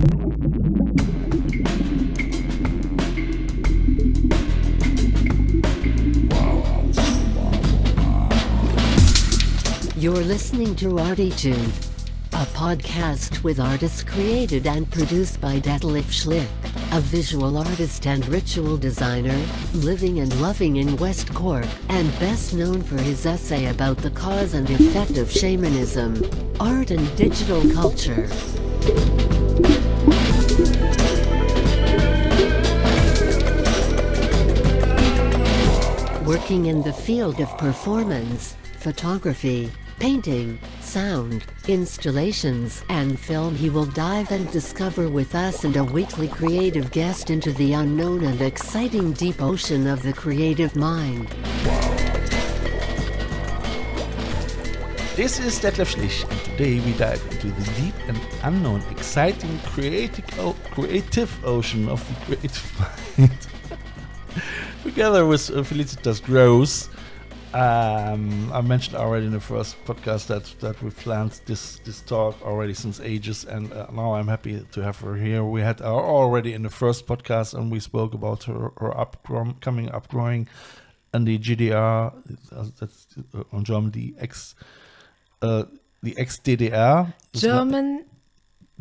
You're listening to ArTEEtude, a podcast with artists created and produced by Detlef Schlich, a visual artist and ritual designer, living and loving in West Cork, and best known for his essay about the cause and effect of shamanism, art and digital culture. Working in the field of performance, photography, painting, sound, installations, and film, he will dive and discover with us and a weekly creative guest into the unknown and exciting deep ocean of the creative mind. This is Detlef Schlich, and today we dive into the deep and unknown, exciting creative ocean of the creative mind. Together with Felicitas Gross. I mentioned already in the first podcast that we planned this talk already since ages, and now I'm happy to have her here. We had her already in the first podcast, and we spoke about her upgrowing in the GDR, that's on German, the ex-DDR. German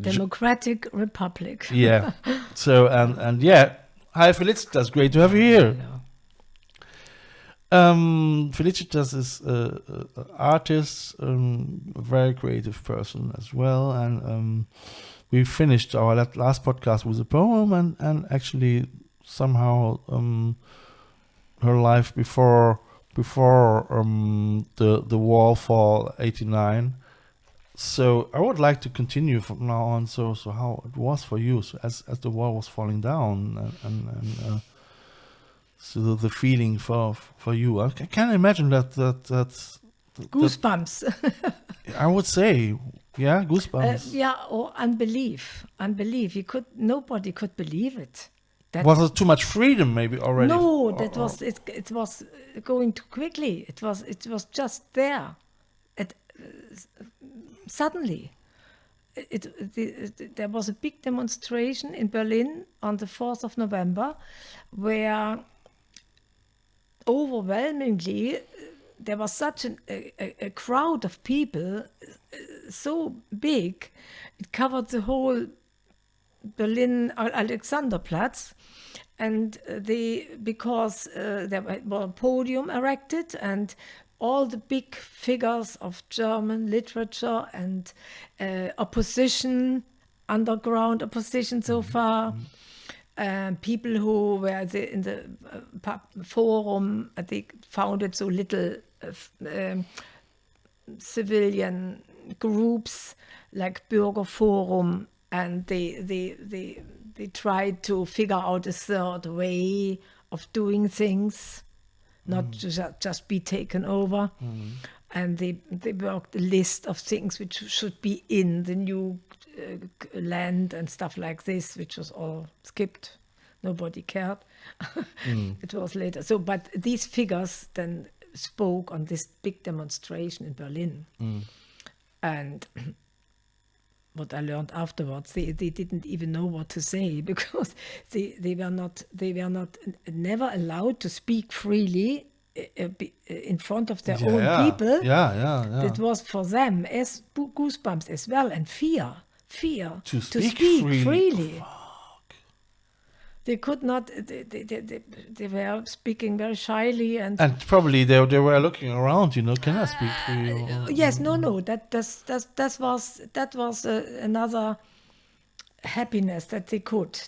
Democratic Republic. Yeah. So, and yeah. Hi, Felicitas. Great to have you here. Felicitas is an artist, a very creative person as well, and we finished our last podcast with a poem, and actually somehow her life before the wall fall 89. So I would like to continue from now on. So how it was for you, so as the wall was falling down, and so the feeling for you. I can imagine that's goosebumps. I would say, yeah, goosebumps. Or unbelief. Nobody could believe it. Was it too much freedom, maybe already? No, it was going too quickly. It was just there. Suddenly, there was a big demonstration in Berlin on the 4th of November, where overwhelmingly there was such a crowd of people, so big, it covered the whole Berlin Alexanderplatz, and because there was a podium erected, and all the big figures of German literature and opposition, underground opposition so far, people who were in the forum, they founded so little civilian groups like Bürgerforum, and they tried to figure out a third way of doing things, not to just be taken over. And they worked a list of things which should be in the new land and stuff like this, which was all skipped. Nobody cared. It was later. So, but these figures then spoke on this big demonstration in Berlin. And what I learned afterwards, they didn't even know what to say, because they were never allowed to speak freely in front of their own people. It was for them as goosebumps as well, and fear to speak freely. Fuck. They could not. They were speaking very shyly, and probably they were looking around. Can I speak for you? Yes, no. That was another happiness that they could.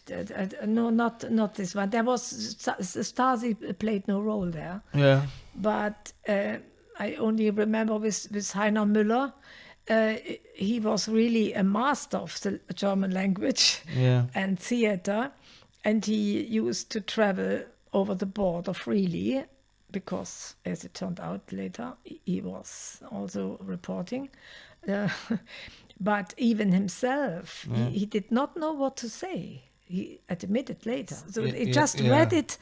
No, not this one. There was Stasi played no role there. Yeah. But I only remember with Heiner Müller. He was really a master of the German language and theater. And he used to travel over the border freely, because, as it turned out later, he was also reporting. But even himself, he did not know what to say. He admitted later. So he just read it,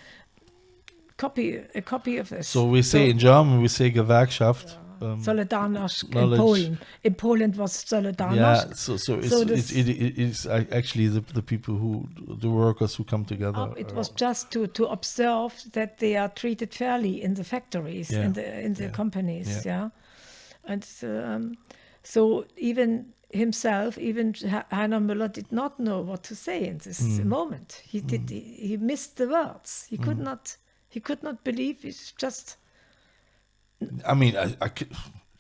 a copy of this. So we say in German, we say Gewerkschaft. Solidarność in knowledge. Poland. In Poland was Solidarność. Yeah, so it's actually the people the workers who come together. It was just to observe that they are treated fairly in the factories, in the companies, and so even himself, even Heiner Müller did not know what to say in this moment. He missed the words. He could not believe. It's just. I mean,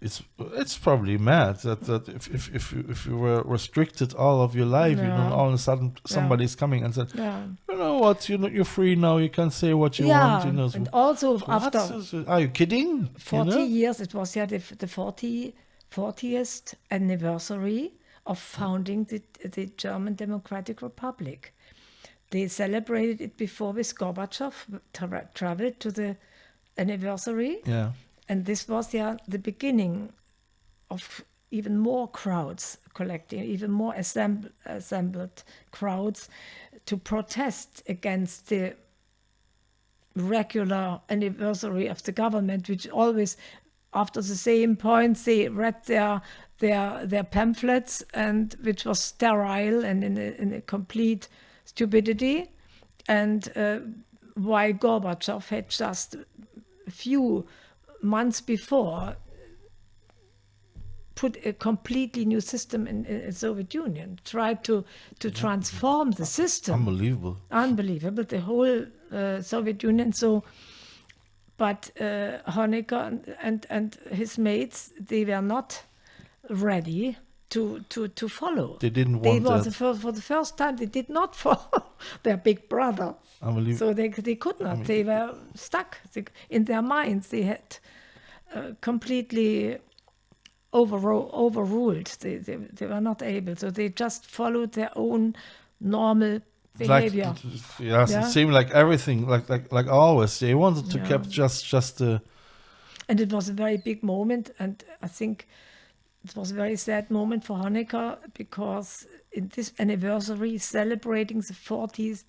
it's probably mad that if you were restricted all of your life, all of a sudden somebody's coming and said, you know what, you're free now, you can say what you want. And also after. Are you kidding? 40 years, it was the 40th anniversary of founding the German Democratic Republic. They celebrated it before with Gorbachev, traveled to the anniversary. Yeah. And this was the beginning of even more crowds collecting, even more assembled crowds to protest against the regular anniversary of the government, which always, after the same points, they read their pamphlets, and which was sterile and in a complete stupidity. And why Gorbachev had just a few months before put a completely new system in the Soviet Union, tried to transform the system. Unbelievable, the whole Soviet Union. So, but Honecker and his mates, they were not ready to follow. They didn't want that. For the first time, they did not follow their big brother. So they could not. They were stuck in their minds. They had completely overruled. They were not able. So they just followed their own normal behavior. It seemed like everything, like always. They wanted to keep just the. And it was a very big moment, and I think it was a very sad moment for Honecker, because in this anniversary, celebrating the 40th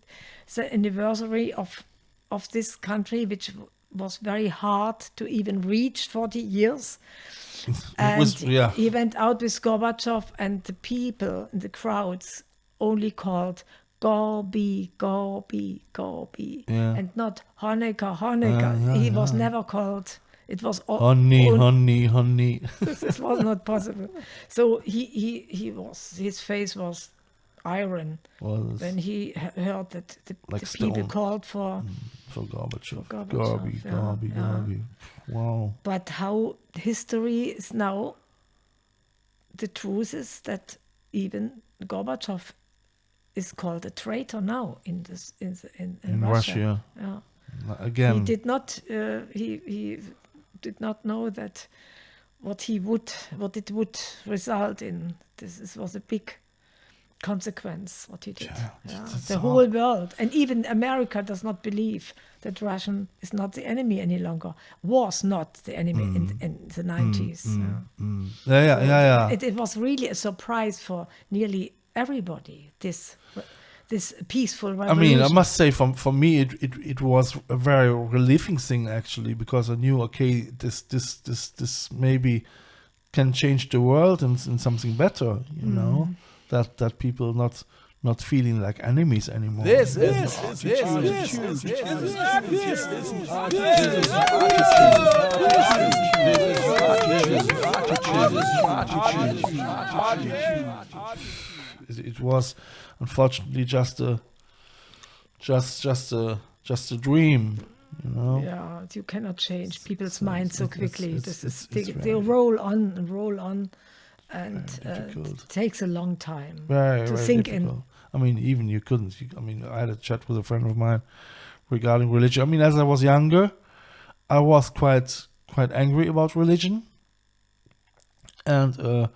anniversary of this country, which was very hard to even reach 40 years. And he went out with Gorbachev, and the people in the crowds only called Gorby, Gorby, Gorby, and not Honecker. He was never called. It was honey. This was not possible. So his face was iron when he heard that the people called for Gorbachev. Gorby. Wow. But how history is now, the truth is that even Gorbachev is called a traitor now in Russia. Yeah. Again, he did not. He did not know that what it would result in. This was a big consequence what he did. The whole world, and even America, does not believe that Russian is not the enemy any longer. Was not the enemy in the 90s. It was really a surprise for nearly everybody. This peaceful revolution. I mean, I must say, for me, it was a very relieving thing, actually, because I knew, okay, this maybe can change the world and something better, you know, that people not feeling like enemies anymore. This is It was unfortunately just a dream, you know. Yeah, you cannot change people's minds so quickly. They roll on, and it takes a long time to sink in. I mean, even you couldn't. I had a chat with a friend of mine regarding religion. I mean, as I was younger, I was quite angry about religion, and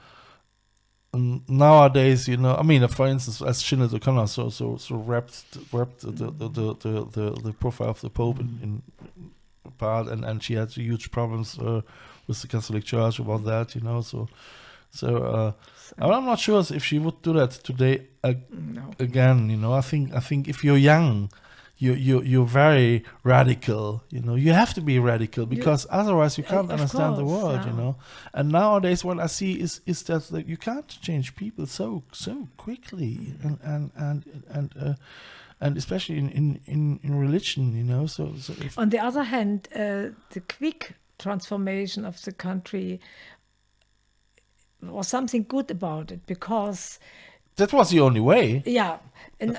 nowadays, you know, I mean, for instance, as Sinead O'Connor so wrapped the profile of the Pope in part, and she had huge problems with the Catholic Church about that, you know. So I'm not sure if she would do that today again. You know, I think if you're young, you're very radical. You have to be radical because otherwise you can't Of understand the course, world. yeah. And nowadays what I see is that you can't change people so quickly, and especially in religion. So if On the other hand, the quick transformation of the country was something good about it, because that was the only way. yeah, and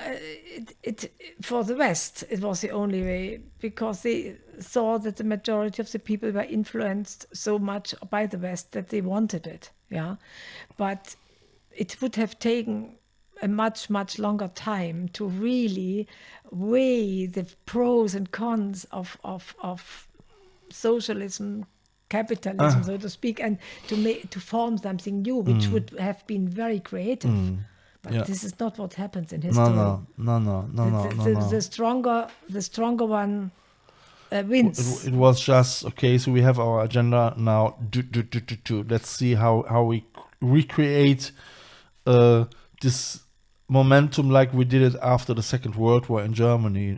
it for the West it was the only way, because they saw that the majority of the people were influenced so much by the West that they wanted it. Yeah, but it would have taken a much longer time to really weigh the pros and cons of socialism, capitalism, so to speak, and to form something new, which would have been very creative. But Yeah. this is not what happens in history. No. The stronger one wins. It was just okay. So we have our agenda now. Let's see how we recreate this momentum like we did it after the Second World War in Germany,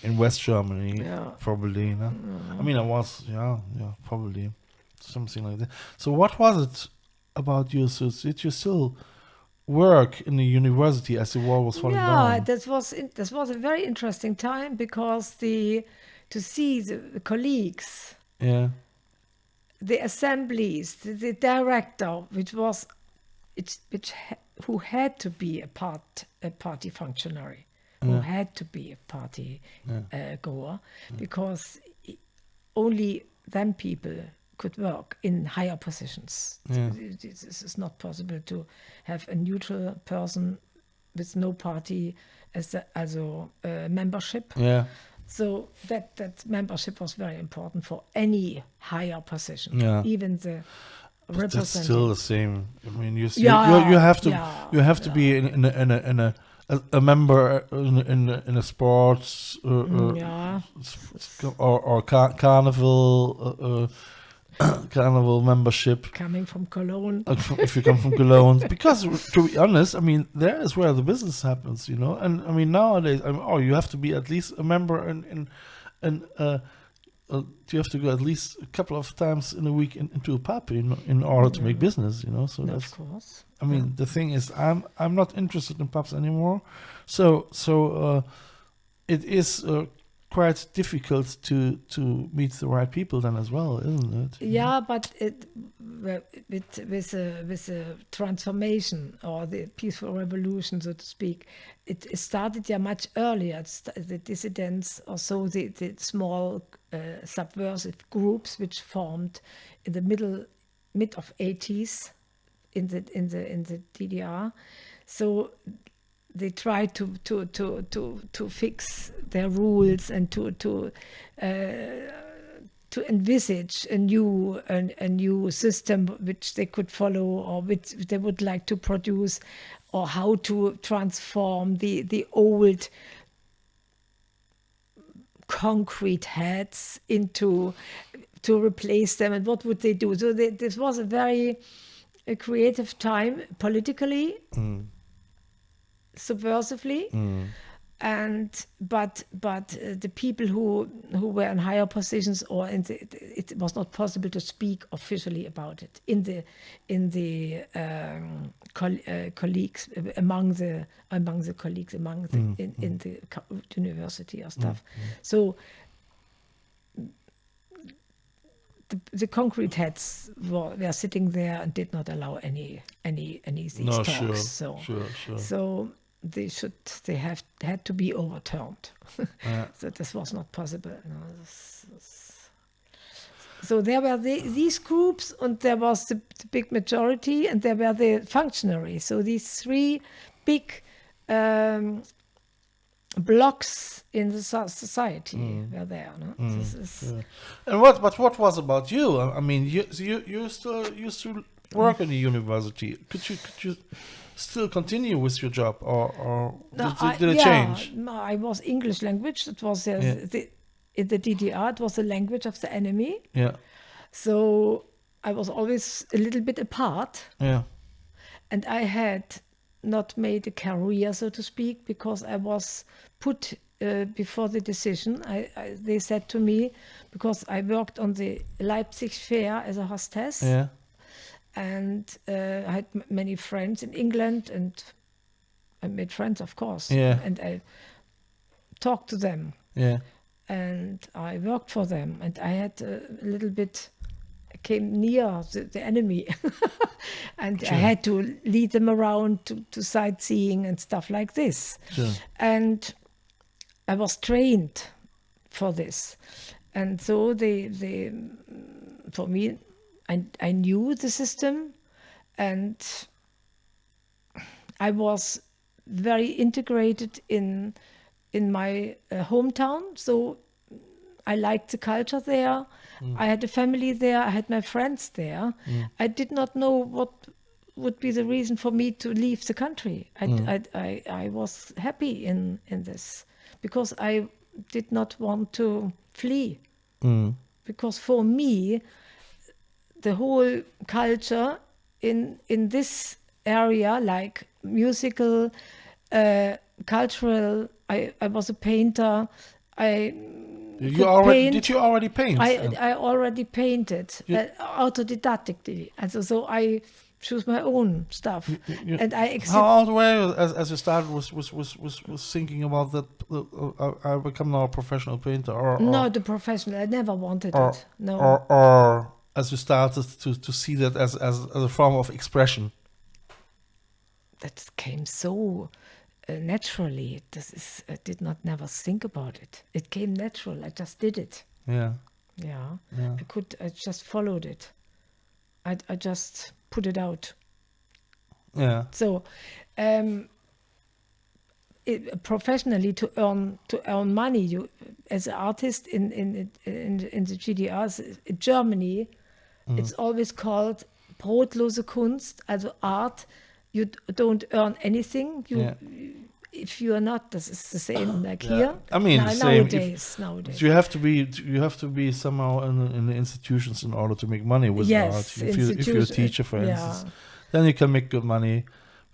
in West Germany, Yeah. probably. No? I mean, I was probably something like that. So what was it about you? So did you still work in the university as the wall was falling Yeah, down? this was a very interesting time, because to see the colleagues, Yeah. the assemblies, the director, who had to be a party functionary, who had to be a party goer, because only them people could work in higher positions. Yeah. This is not possible to have a neutral person with no party as a membership. Yeah. So that membership was very important for any higher position, Yeah. even the But that's still representative. the same. I mean, you Yeah, have to yeah, you have to be in a member in a sports Yeah, or carnival carnival membership. coming from Cologne. If you come from Cologne, because to be honest, I mean, there is where the business happens, And I mean, nowadays, you have to be at least a member, and you have to go at least a couple of times in a week into a pub, in order to make business, So No, that's. of course. I mean, the thing is, I'm not interested in pubs anymore, so it is quite difficult to meet the right people then as well, isn't it? Yeah, but with a transformation, or the peaceful revolution, so to speak, it started much earlier. The dissidents, or so the small subversive groups which formed in the mid of 80s in the DDR. So they tried to fix their rules and to envisage a new system which they could follow, or which they would like to produce, or how to transform the old concrete heads to replace them, and what would they do. So this was a very creative time politically, subversively, but the people who were in higher positions, or it was not possible to speak officially about it in the colleagues among the colleagues in the university or stuff. So the concrete heads were sitting there and did not allow any these talks. Sure. So they had to be overturned. So this was not possible. So there were these groups, and there was the big majority, and there were the functionaries. So these three big blocks in the society were there. No? This is, And what was about you? I mean, you still used to work in the university. Could you still continue with your job, or did it change? No, I was English language. It was in the DDR. It was the language of the enemy. Yeah. So I was always a little bit apart. Yeah. And I had not made a career, so to speak, because I was put before the decision. They said to me, because I worked on the Leipzig fair as a hostess, Yeah. and I had many friends in England, and I made friends, of course. Yeah. And I talked to them, Yeah. and I worked for them, and I had a little bit, I came near the enemy, and I had to lead them around to sightseeing and stuff like this. Sure. And I was trained for this, and so they for me, I knew the system, and I was very integrated in my hometown. So I liked the culture there. I had a family there. I had my friends there. I did not know what would be the reason for me to leave the country. I was happy in this, because I did not want to flee. Because for me, the whole culture in this area, like musical, cultural, I was a painter. Did you already paint? I already painted autodidactically, and so I choose my own stuff. And how old were you as you started was thinking about that? I become now a professional painter, or no, the professional. I never wanted it. No. Or as you started to see that as a form of expression. That came so naturally. I did not never think about it. It came natural. I just did it. Yeah. Yeah. Yeah. I just followed it. I just put it out. Yeah. So, professionally to earn money, you as an artist in the GDRs in Germany, it's always called brotlose Kunst, also art. You don't earn anything. If you are not, this is the same like here. I mean, nowadays. You have to be somehow in the institutions in order to make money with art. If you're a teacher, for instance, then you can make good money.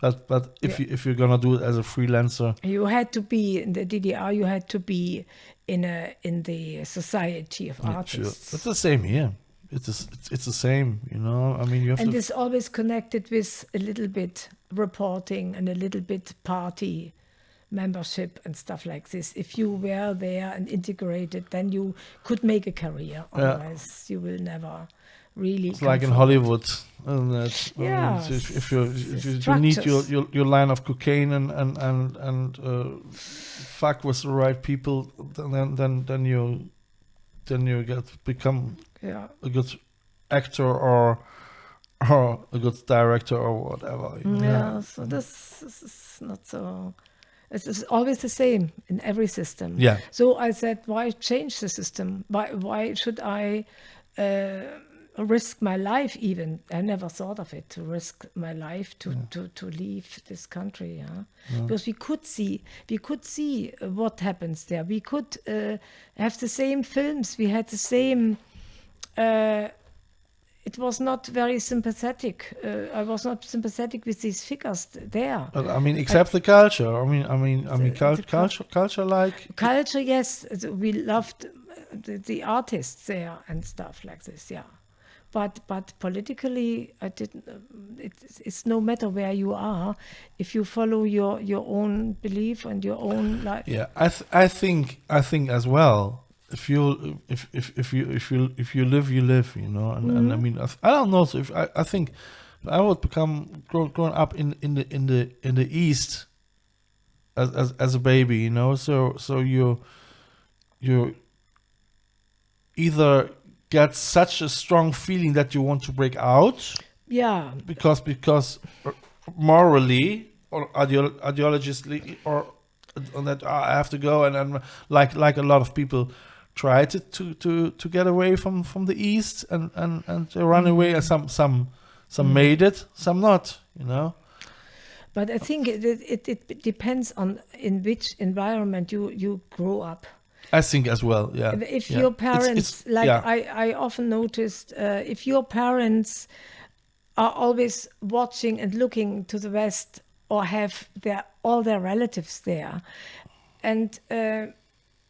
But if you're gonna do it as a freelancer, you had to be in the DDR. You had to be in the Society of Artists. Sure. It's the same here. It's the same, you know. I mean, you have and it's always connected with a little bit reporting and a little bit party membership and stuff like this. If you were there and integrated, then you could make a career. Otherwise, you will never really. It's like in Hollywood, and if you need your line of cocaine and fuck with the right people, then you become a good actor or a good director or whatever. So this is not so. It's always the same in every system. Yeah. So I said, why change the system? Why should I risk my life even? I never thought of it, to risk my life to leave this country. Because we could see what happens there. We could have the same films. We had the same. It was not very sympathetic. I was not sympathetic with these figures there. But I mean, except the culture. I mean, culture like culture. Yes, we loved the artists there and stuff like this. Yeah, but politically, I didn't. It's no matter where you are, if you follow your own belief and your own life. Yeah, I think as well. If you live, you live, you know, and I mean, I don't know. So I think I would become growing up in the East as a baby, you know. So you either get such a strong feeling that you want to break out, because morally or ideologically or that I have to go and like a lot of people. Tried to get away from the East and run away. Some made it, some not, you know. But I think it depends on in which environment you grow up. I think as well, yeah. If your parents, I often noticed, if your parents are always watching and looking to the West or have all their relatives there, and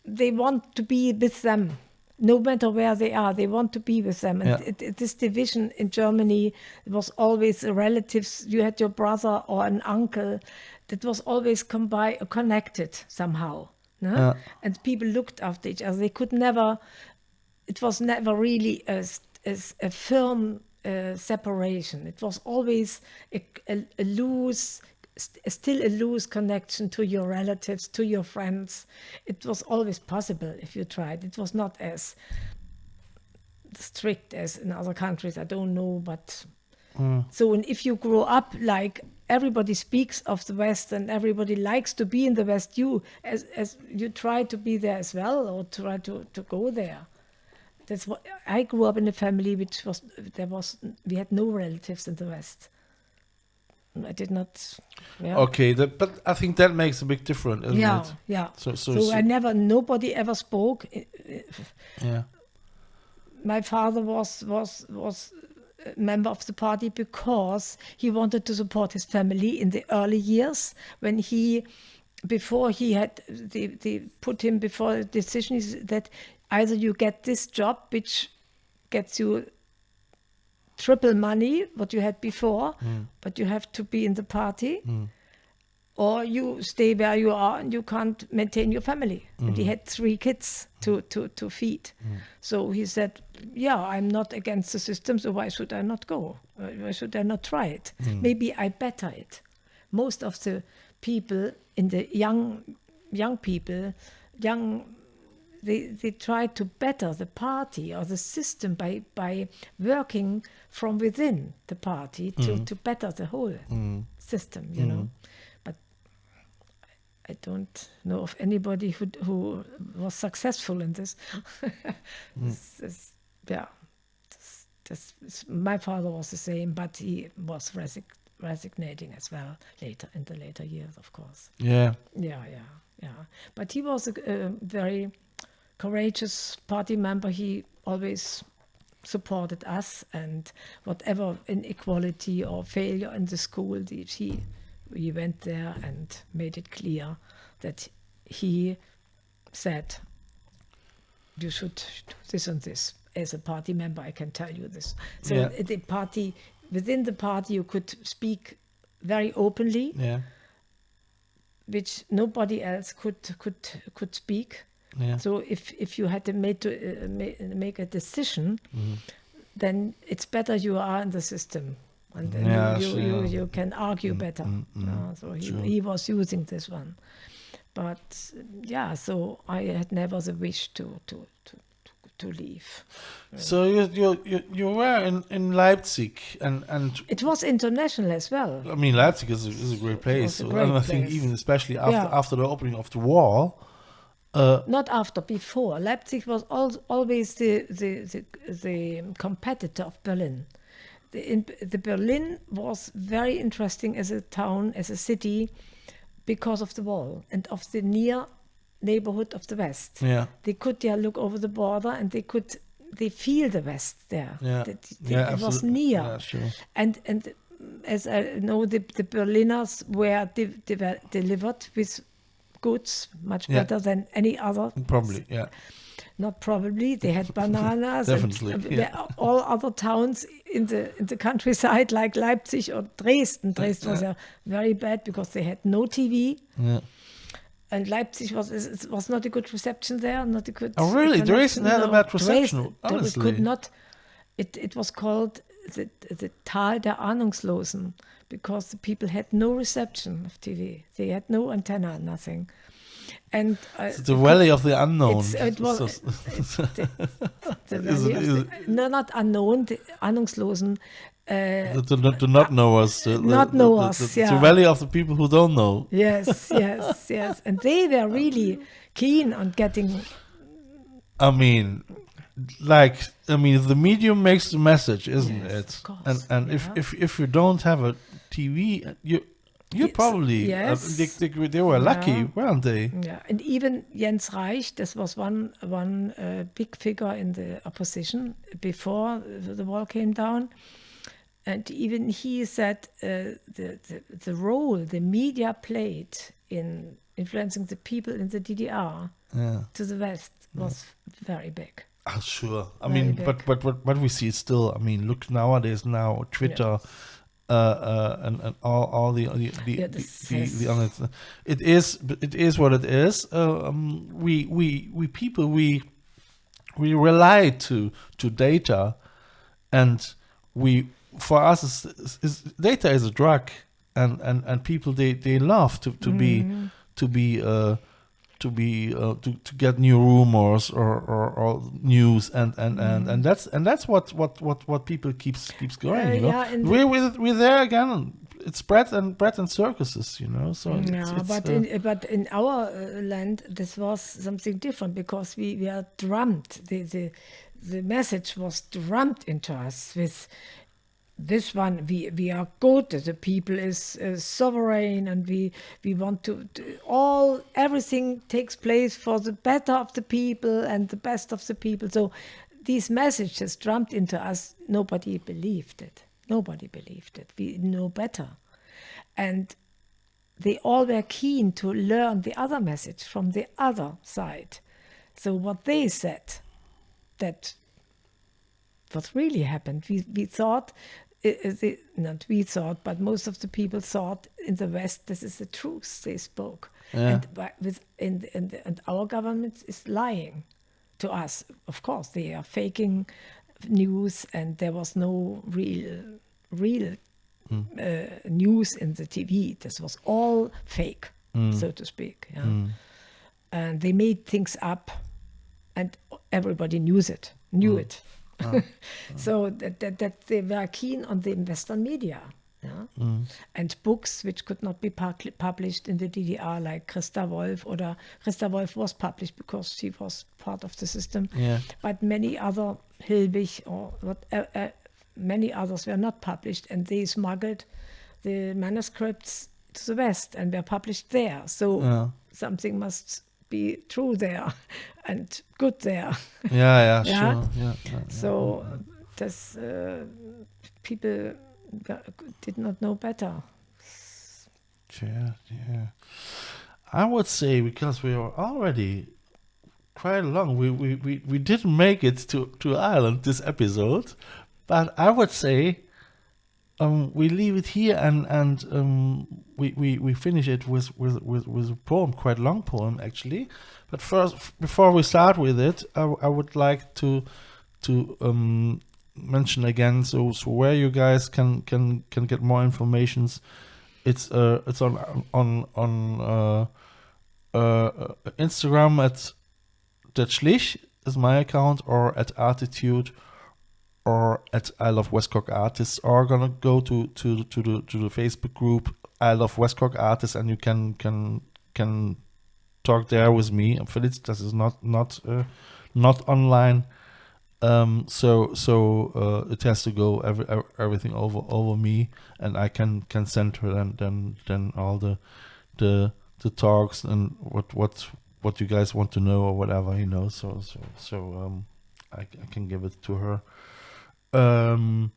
they want to be with them. No matter where they are, they want to be with them. And this division in Germany, it was always relatives. You had your brother or an uncle that was always connected somehow. No? And people looked after each other. They could never, it was never really a firm separation. It was always a loose, still a loose connection to your relatives, to your friends. It was always possible if you tried. It was not as strict as in other countries, I don't know, but so and if you grow up like everybody speaks of the West and everybody likes to be in the West, you as you try to be there as well, or try to go there. That's what I grew up in a family which was we had no relatives in the West. I did not. Yeah. Okay, but I think that makes a big difference, isn't it? Yeah. So I nobody ever spoke. Yeah. My father was a member of the party because he wanted to support his family in the early years when before he had they put him before a decision that either you get this job which gets you triple money what you had before, but you have to be in the party, or you stay where you are and you can't maintain your family. And he had 3 kids to feed. So he said, yeah, I'm not against the system, so why should I not go? Why should I not try it? Maybe I better it. Most of the people in the young people, they try to better the party or the system by working from within the party to better the whole system, you know. But I don't know of anybody who was successful in this. My father was the same, but he was resignating as well in the later years, of course. Yeah. But he was a very courageous party member. He always supported us, and whatever inequality or failure in the school, we went there and made it clear that he said, you should do this and this. As a party member, I can tell you this. So within the party, you could speak very openly, which nobody else could speak. Yeah. So if you had to make a decision, then it's better you are in the system, and then you can argue better. So he was using this one, but so I had never the wish to leave. So you were in Leipzig and it was international as well. I mean, Leipzig is a great place. It was a great and I think place. even especially after the opening of the wall. Not after, before. Leipzig was always the competitor of Berlin. The Berlin was very interesting as a town, as a city, because of the wall and of the near neighborhood of the West. Yeah. They could look over the border and they feel the West there. Yeah. It was near. Yeah, sure. And as I know, the Berliners were delivered with goods much better than any other. Probably, yeah. Not probably. They had bananas. Definitely. And, all other towns in the countryside, like Leipzig or Dresden. Dresden was very bad because they had no TV. Yeah. And Leipzig was not a good reception there. Not a good. Oh, really? Dresden had a bad reception. Dresden, honestly, could not. It was called the Tal der Ahnungslosen, because the people had no reception of TV. They had no antenna, nothing. And it's the valley of the unknown. It was not unknown, the Ahnungslosen. The not knowers. Not knowers, the valley of the people who don't know. Yes. And they were really keen on getting. I mean, the medium makes the message, isn't it? Of course. And if you don't have a TV, you probably they were lucky, weren't they? Yeah, and even Jens Reich, this was one big figure in the opposition before the wall came down, and even he said the role the media played in influencing the people in the DDR to the West was very big. Oh, sure. I Very mean, big. but we see it still. I mean, look nowadays now Twitter, and all the other. It is what it is. We people we rely to data, and for us data is a drug, and people they love to get new rumors or news, and that's what people keeps going. You know, Yeah, we're there again. It's bread and circuses, you know. So but in our land, this was something different because we are drummed. The message was drummed into us with this one. We are good. The people is sovereign, and we want to everything takes place for the better of the people and the best of the people. So these messages drummed into us. Nobody believed it. Nobody believed it. We know better. And they all were keen to learn the other message from the other side. So what they said, that what really happened, we thought, not we thought, but most of the people thought in the West, this is the truth they spoke. And our government is lying to us. Of course, they are faking news, and there was no real news in the TV. This was all fake, so to speak. Yeah. And they made things up, and everybody knew it. So that they were keen on the Western media. Yeah? And books which could not be published in the DDR, like Christa Wolf, or Christa Wolf was published because she was part of the system. Yeah. But many other, Hilbig or many others were not published, and they smuggled the manuscripts to the West and were published there. So something must be true there and good there. Yeah, Yeah. sure. Yeah. So this people did not know better. Yeah. I would say, because we are already quite long, we didn't make it to Ireland this episode, but I would say we leave it here, and we finish it with a poem, quite long poem actually. But first, before we start with it, I would like to mention again, so where you guys can get more information. It's on Instagram at Detlef Schlich is my account, or at ArTEEtude, or at I Love West Cork Artists, or gonna go to the Facebook group I Love West Cork Artists, and you can talk there with me. Felicitas is not online, so it has to go everything over me, and I can send her then all the talks and what you guys want to know or whatever, you know. So I can give it to her. And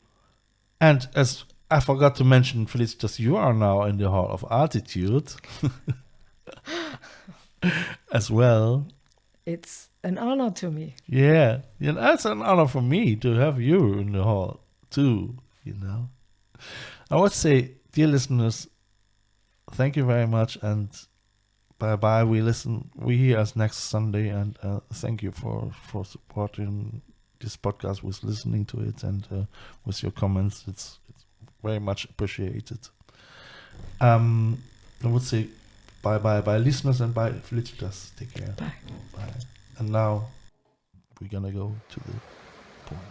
as I forgot to mention, Felicitas, you are now in the Hall of ArTEEtude as well. It's an honor to me. Yeah, that's an honor for me to have you in the hall too, you know. I would say, dear listeners, thank you very much, and bye. We hear us next Sunday, and thank you for supporting this podcast, with listening to it, and with your comments. It's very much appreciated. I would say bye, listeners, and bye, Felicitas. Take care. Bye. And now we're gonna go to the poem.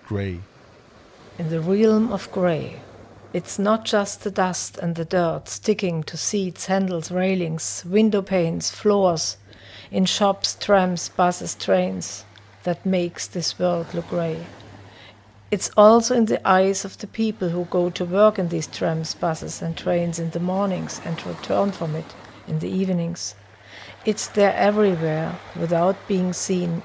Grey. In the realm of grey, it's not just the dust and the dirt sticking to seats, handles, railings, window panes, floors, in shops, trams, buses, trains, that makes this world look grey. It's also in the eyes of the people who go to work in these trams, buses, and trains in the mornings and return from it in the evenings. It's there everywhere, without being seen,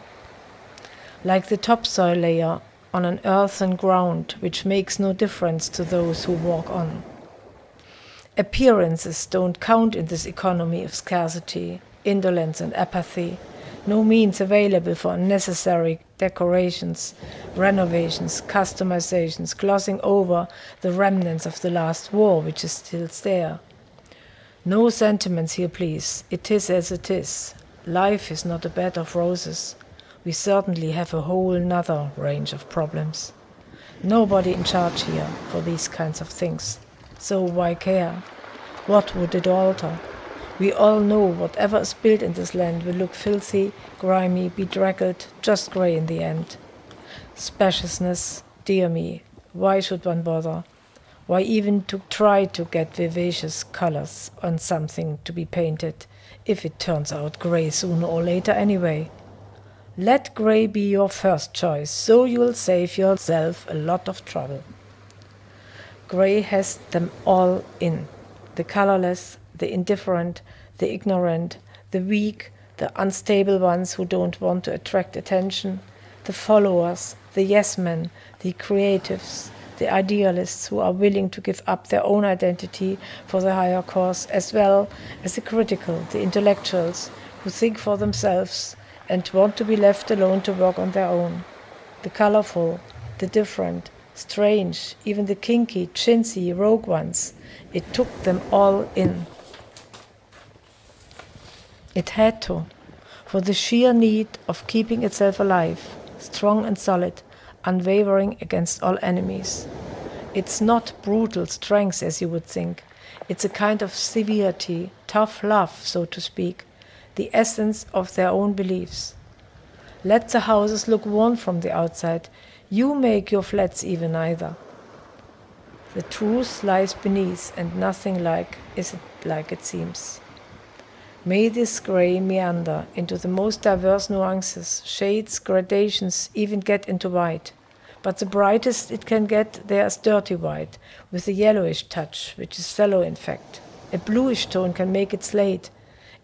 like the topsoil layer on an earthen ground, which makes no difference to those who walk on. Appearances don't count in this economy of scarcity, indolence and apathy. No means available for unnecessary decorations, renovations, customizations, glossing over the remnants of the last war which is still there. No sentiments here, please. It is as it is. Life is not a bed of roses. We certainly have a whole nother range of problems. Nobody in charge here for these kinds of things. So why care? What would it alter? We all know whatever is built in this land will look filthy, grimy, bedraggled, just grey in the end. Spaciousness, dear me, why should one bother? Why even to try to get vivacious colors on something to be painted, if it turns out grey sooner or later anyway? Let grey be your first choice, so you'll save yourself a lot of trouble. Grey has them all in. The colorless, the indifferent, the ignorant, the weak, the unstable ones who don't want to attract attention, the followers, the yes-men, the creatives, the idealists who are willing to give up their own identity for the higher cause, as well as the critical, the intellectuals who think for themselves and want to be left alone to work on their own, the colorful, the different, strange, even the kinky, chintzy, rogue ones. It took them all in. It had to, for the sheer need of keeping itself alive, strong and solid, unwavering against all enemies. It's not brutal strength as you would think. It's a kind of severity, tough love, so to speak, the essence of their own beliefs. Let the houses look worn from the outside. You make your flats even either. The truth lies beneath, and nothing is like it seems. May this grey meander into the most diverse nuances, shades, gradations, even get into white. But the brightest it can get there is dirty white, with a yellowish touch, which is sallow in fact. A bluish tone can make it slate.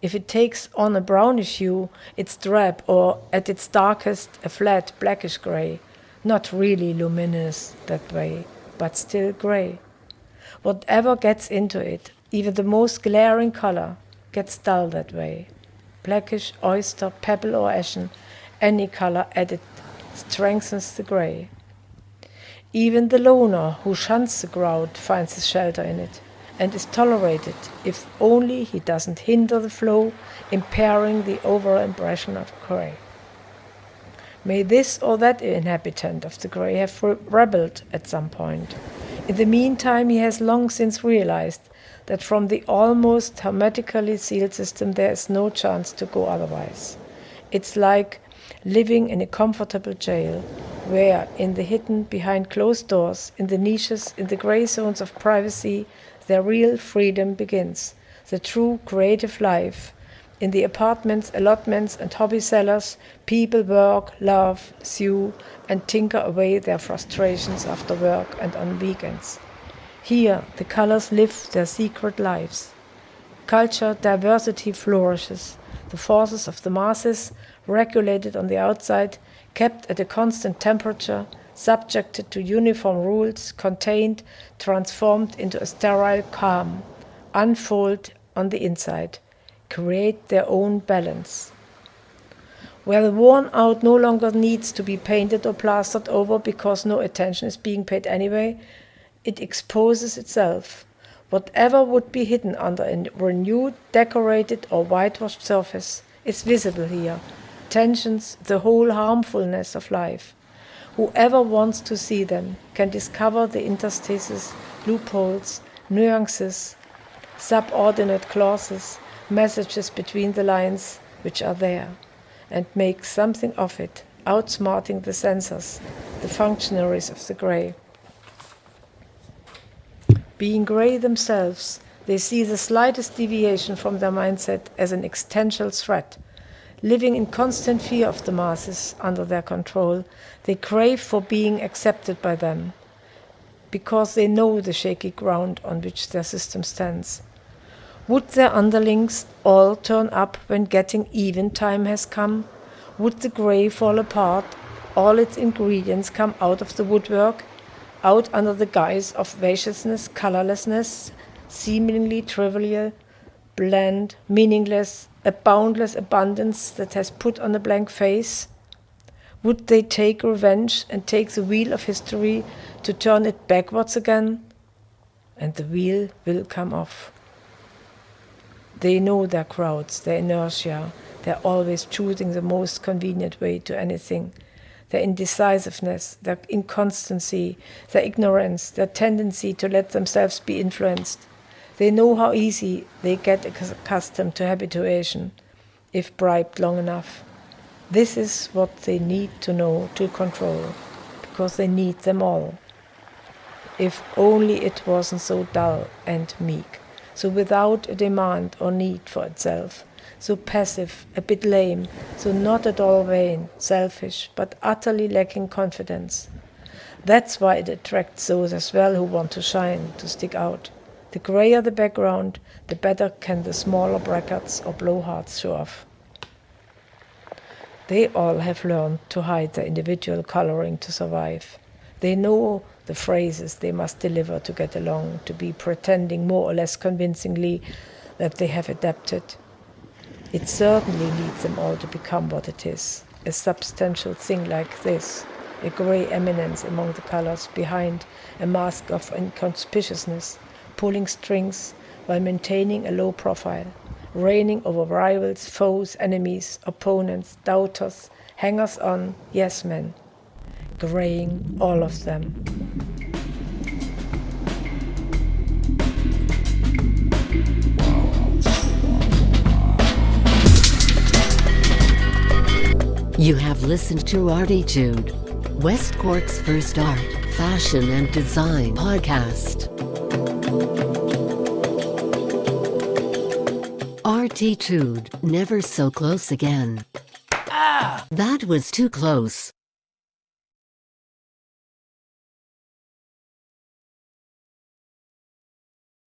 If it takes on a brownish hue, it's drab, or at its darkest, a flat, blackish grey. Not really luminous that way, but still grey. Whatever gets into it, even the most glaring color, gets dull that way. Blackish, oyster, pebble or ashen, any color added strengthens the grey. Even the loner who shuns the crowd finds his shelter in it, and is tolerated if only he doesn't hinder the flow, impairing the overall impression of grey. May this or that inhabitant of the grey have rebelled at some point. In the meantime, he has long since realized that from the almost hermetically sealed system there is no chance to go otherwise. It's like living in a comfortable jail, where, in the hidden behind closed doors, in the niches, in the grey zones of privacy, their real freedom begins, the true creative life. In the apartments, allotments and hobby cellars, people work, love, sew and tinker away their frustrations after work and on weekends. Here, the colors live their secret lives. Culture, diversity flourishes. The forces of the masses, regulated on the outside, kept at a constant temperature, subjected to uniform rules, contained, transformed into a sterile calm, unfold on the inside, create their own balance. Where the worn out no longer needs to be painted or plastered over because no attention is being paid anyway, it exposes itself. Whatever would be hidden under a renewed, decorated or whitewashed surface is visible here. Tensions, the whole harmfulness of life. Whoever wants to see them can discover the interstices, loopholes, nuances, subordinate clauses, messages between the lines which are there, and make something of it, outsmarting the censors, the functionaries of the grey. Being grey themselves, they see the slightest deviation from their mindset as an existential threat. Living in constant fear of the masses under their control, they crave for being accepted by them, because they know the shaky ground on which their system stands. Would their underlings all turn up when getting even time has come? Would the grey fall apart, all its ingredients come out of the woodwork, out under the guise of vaciousness, colorlessness, seemingly trivial, bland, meaningless, a boundless abundance that has put on a blank face? Would they take revenge and take the wheel of history to turn it backwards again? And the wheel will come off. They know their crowds, their inertia. They're always choosing the most convenient way to anything. Their indecisiveness, their inconstancy, their ignorance, their tendency to let themselves be influenced. They know how easy they get accustomed to habituation, if bribed long enough. This is what they need to know to control, because they need them all. If only it wasn't so dull and meek, so without a demand or need for itself, so passive, a bit lame, so not at all vain, selfish, but utterly lacking confidence. That's why it attracts those as well who want to shine, to stick out. The grayer the background, the better can the smaller brackets or blowhards show off. They all have learned to hide their individual coloring to survive. They know the phrases they must deliver to get along, to be pretending more or less convincingly that they have adapted. It certainly needs them all to become what it is, a substantial thing like this, a grey eminence among the colors behind a mask of inconspicuousness, pulling strings while maintaining a low profile, reigning over rivals, foes, enemies, opponents, doubters, hangers-on, yes-men, greying all of them. You have listened to ArTEEtude, West Cork's first art, fashion and design podcast. ArTEEtude, never so close again. That was too close.